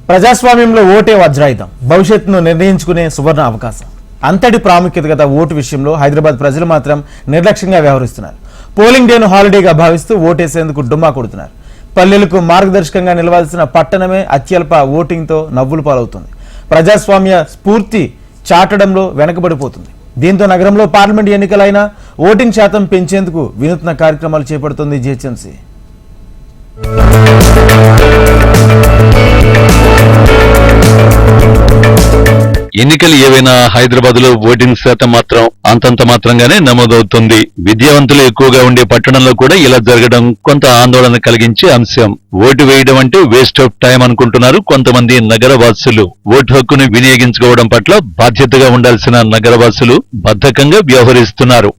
ప్రజాస్వామ్యంలో ఓటే వజ్రాయుధం, భవిష్యత్తును నిర్ణయించుకునే సువర్ణ అవకాశం. అంతటి ప్రాముఖ్యత గల ఓటు విషయంలో హైదరాబాద్ ప్రజలు మాత్రం నిర్లక్ష్యంగా వ్యవహరిస్తున్నారు. పోలింగ్ డేను హాలిడేగా భావిస్తూ ఓటేసేందుకు డుమ్మా కొడుతున్నారు. పల్లెలకు మార్గదర్శకంగా నిలవాల్సిన పట్టణమే అత్యల్ప ఓటింగ్తో నవ్వులు పాలవుతుంది. ప్రజాస్వామ్య స్ఫూర్తి చాటడంలో వెనకబడిపోతుంది. దీంతో నగరంలో పార్లమెంట్ ఎన్నికలైనా ఓటింగ్ శాతం పెంచేందుకు వినూత్న కార్యక్రమాలు చేపడుతుంది జీహెచ్ఎంసీ. ఎన్నికలు ఏవైనా హైదరాబాద్ లో ఓటింగ్ శాతం మాత్రం అంతంత మాత్రంగానే నమోదవుతుంది. విద్యావంతులు ఎక్కువగా ఉండే పట్టణంలో కూడా ఇలా జరగడం కొంత ఆందోళన కలిగించే అంశం. ఓటు వేయడం అంటే వేస్ట్ ఆఫ్ టైం అనుకుంటున్నారు కొంతమంది నగరవాసులు. ఓటు హక్కును వినియోగించుకోవడం పట్ల బాధ్యతగా ఉండాల్సిన నగరవాసులు బద్ధకంగా వ్యవహరిస్తున్నారు.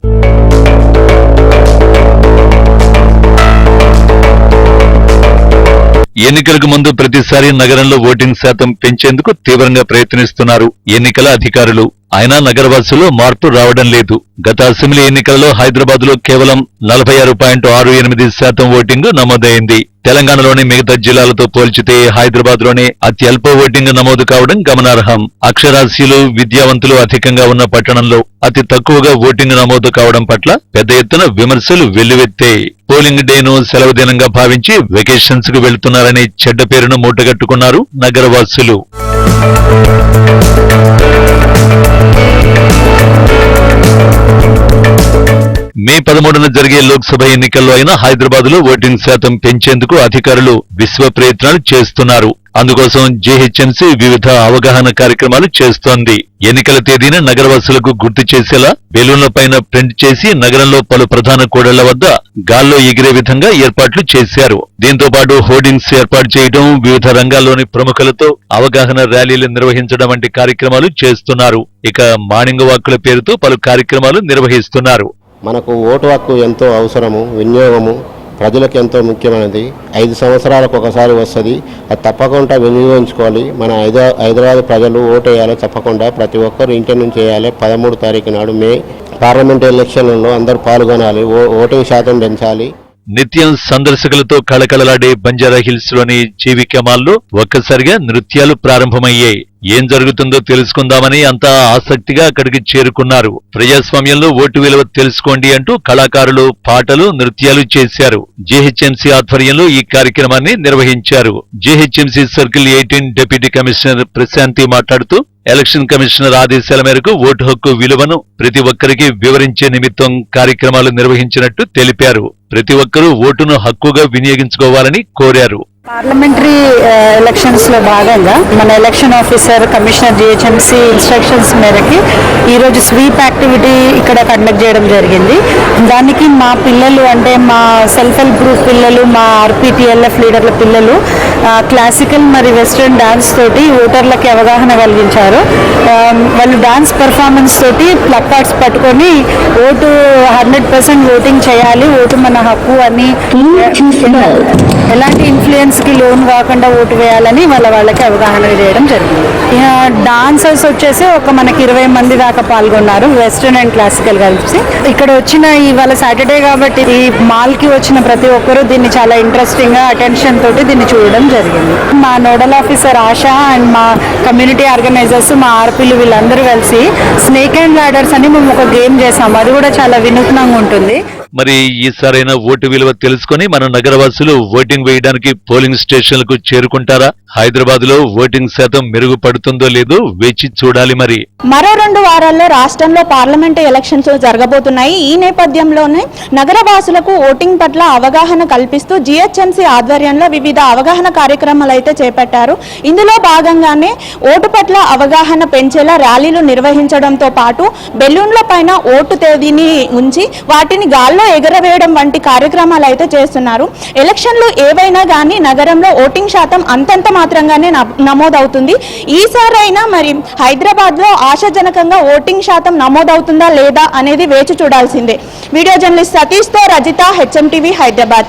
ఎన్నికలకు ముందు ప్రతిసారి నగరంలో ఓటింగ్ శాతం పెంచేందుకు తీవ్రంగా ప్రయత్నిస్తున్నారు ఎన్నికల అధికారులు. అయినా నగరవాసుల్లో మార్పు రావడం లేదు. గత అసెంబ్లీ ఎన్నికలలో హైదరాబాద్ లో కేవలం 46.68% ఓటింగ్ నమోదైంది. తెలంగాణలోని మిగతా జిల్లాలతో పోల్చితే హైదరాబాద్ లోనే అత్యల్ప ఓటింగ్ నమోదు కావడం గమనార్హం. అక్షరాస్యులు, విద్యావంతులు అధికంగా ఉన్న పట్టణంలో అతి తక్కువగా ఓటింగ్ నమోదు కావడం పట్ల పెద్ద ఎత్తున విమర్శలు వెల్లువెత్తాయి. పోలింగ్ డేను సెలవు దినంగా భావించి వెకేషన్స్ కు వెళ్తున్నారనే చెడ్డ పేరును మూటగట్టుకున్నారు నగరవాసులు. మే 13న జరిగే లోక్సభ ఎన్నికల్లో అయినా హైదరాబాద్ లో ఓటింగ్ శాతం పెంచేందుకు అధికారులు విశ్వ ప్రయత్నాలు చేస్తున్నారు. అందుకోసం జీహెచ్ఎంసీ వివిధ అవగాహన కార్యక్రమాలు చేస్తోంది. ఎన్నికల తేదీని నగరవాసులకు గుర్తు చేసేలా బెలూన్ల పైన ప్రింట్ చేసి నగరంలో పలు ప్రధాన కూడళ్ల వద్ద గాల్లో ఎగిరే విధంగా ఏర్పాట్లు చేశారు. దీంతో పాటు హోర్డింగ్స్ ఏర్పాటు చేయడం, వివిధ రంగాల్లోని ప్రముఖులతో అవగాహన ర్యాలీలు నిర్వహించడం వంటి కార్యక్రమాలు చేస్తున్నారు. ఇక మార్నింగ్ వాక్కుల పేరుతో పలు కార్యక్రమాలు నిర్వహిస్తున్నారు. మనకు ఓటు హక్కు ఎంతో అవసరము, వినియోగము ప్రజలకు ఎంతో ముఖ్యమైనది. 5 సంవత్సరాలకు ఒకసారి వస్తుంది, అది తప్పకుండా వినియోగించుకోవాలి. మన హైదరాబాద్ ప్రజలు ఓటు వేయాలి, తప్పకుండా ప్రతి ఒక్కరు ఇంటి నుంచి వేయాలి. 13 తారీఖు నాడు మే పార్లమెంట్ ఎలక్షన్లలో అందరూ పాల్గొనాలి, ఓటింగ్ శాతం పెంచాలి. నిత్యం సందర్శకులతో కళకళలాడే బంజారా హిల్స్ లోని జీవిక మాల్లో ఒక్కసారిగా నృత్యాలు ప్రారంభమయ్యాయి. ఏం జరుగుతుందో తెలుసుకుందామని అంతా ఆసక్తిగా అక్కడికి చేరుకున్నారు. ప్రజాస్వామ్యంలో ఓటు విలువ తెలుసుకోండి అంటూ కళాకారులు పాటలు, నృత్యాలు చేశారు. జీహెచ్ఎంసీ ఆధ్వర్యంలో ఈ కార్యక్రమాన్ని నిర్వహించారు. GHMC circle 18 deputy commissioner Prashanthi మాట్లాడుతూ ఎలక్షన్ కమిషనర్ ఆదేశాల మేరకు ఓటు హక్కు విలువను ప్రతి ఒక్కరికి వివరించే నిమిత్తం కార్యక్రమాలు నిర్వహించినట్టు తెలిపారు. ప్రతి ఒక్కరూ ఓటును హక్కుగా వినియోగించుకోవాలని కోరారు. పార్లమెంటరీ ఎలక్షన్స్ లో భాగంగా మన election officer commissioner GHMC instructions మేరకి ఈరోజు స్వీప్ యాక్టివిటీ ఇక్కడ కండక్ట్ చేయడం జరిగింది. దానికి మా పిల్లలు, అంటే మా సెల్ఫ్ హెల్ప్ గ్రూప్ పిల్లలు, మా ఆర్పీటీఎల్ఎఫ్ లీడర్ల పిల్లలు క్లాసికల్ మరి వెస్ట్రన్ డాన్స్ తోటి ఓటర్లకి అవగాహన కలిగించారు. వాళ్ళు డాన్స్ పర్ఫార్మెన్స్ తోటి ప్లకార్డ్స్ పట్టుకొని ఓటు 100% ఓటింగ్ చేయాలి, ఓటు మన హక్కు అని, ఎలాంటి ఇన్ఫ్లుయెన్స్ కి లోన్ కాకుండా ఓటు వేయాలని వాళ్ళకి అవగాహన చేయడం జరిగింది. డాన్సర్స్ వచ్చేసి మనకి 20 మంది దాకా పాల్గొన్నారు, వెస్ట్రన్ అండ్ క్లాసికల్ కలిసి. ఇక్కడ వచ్చిన ఇవాళ సాటర్డే కాబట్టి ఈ మాల్ కి వచ్చిన ప్రతి ఒక్కరూ దీన్ని చాలా ఇంట్రెస్టింగ్ గా అటెన్షన్ తోటి దీన్ని చూడడం జరిగింది. మా నోడల్ ఆఫీసర్ ఆశా అండ్ మా కమ్యూనిటీ ఆర్గనైజర్స్, మా ఆర్పీలు వీళ్ళందరూ కలిసి స్నేక్ అండ్ లాడర్స్ అని మేము ఒక గేమ్ చేసాము. అది కూడా చాలా వినూత్నంగా ఉంటుంది. మరి ఈసారైన ఓటు విలువ తెలుసుకుని మన నగరవాసులు ఓటింగ్ వేయడానికి పోలింగ్ స్టేషన్లకు చేరుకుంటారా? హైదరాబాద్ లో ఓటింగ్ శాతం మెరుగుపడుతుందో లేదో వేచి చూడాలి. మరి మరో 2 వారాల్లో రాష్ట్రంలో పార్లమెంటు ఎలక్షన్స్ జరగబోతున్నాయి. ఈ నేపథ్యంలోనే నగరవాసులకు ఓటింగ్ పట్ల అవగాహన కల్పిస్తూ జీహెచ్ఎంసీ ఆధ్వర్యంలో వివిధ అవగాహన కార్యక్రమాలు అయితే చేపట్టారు. ఇందులో భాగంగానే ఓటు పట్ల అవగాహన పెంచేలా ర్యాలీలు నిర్వహించడంతో పాటు బెలూన్ల పైన ఓటు తేదీని ఉంచి వాటిని గాల్లో ఎగరవేయడం వంటి కార్యక్రమాలు అయితే చేస్తున్నారు. ఎలక్షన్లు ఏవైనా కానీ నగరంలో ఓటింగ్ శాతం అంతంత మాత్రంగానే నమోదవుతుంది. ఈసారైనా మరి హైదరాబాద్ లో ఆశాజనకంగా ఓటింగ్ శాతం నమోదవుతుందా లేదా అనేది వేచి చూడాల్సిందే. వీడియో జర్నలిస్ట్ సతీష్ తో రజిత, హెచ్ఎంటీవీ హైదరాబాద్.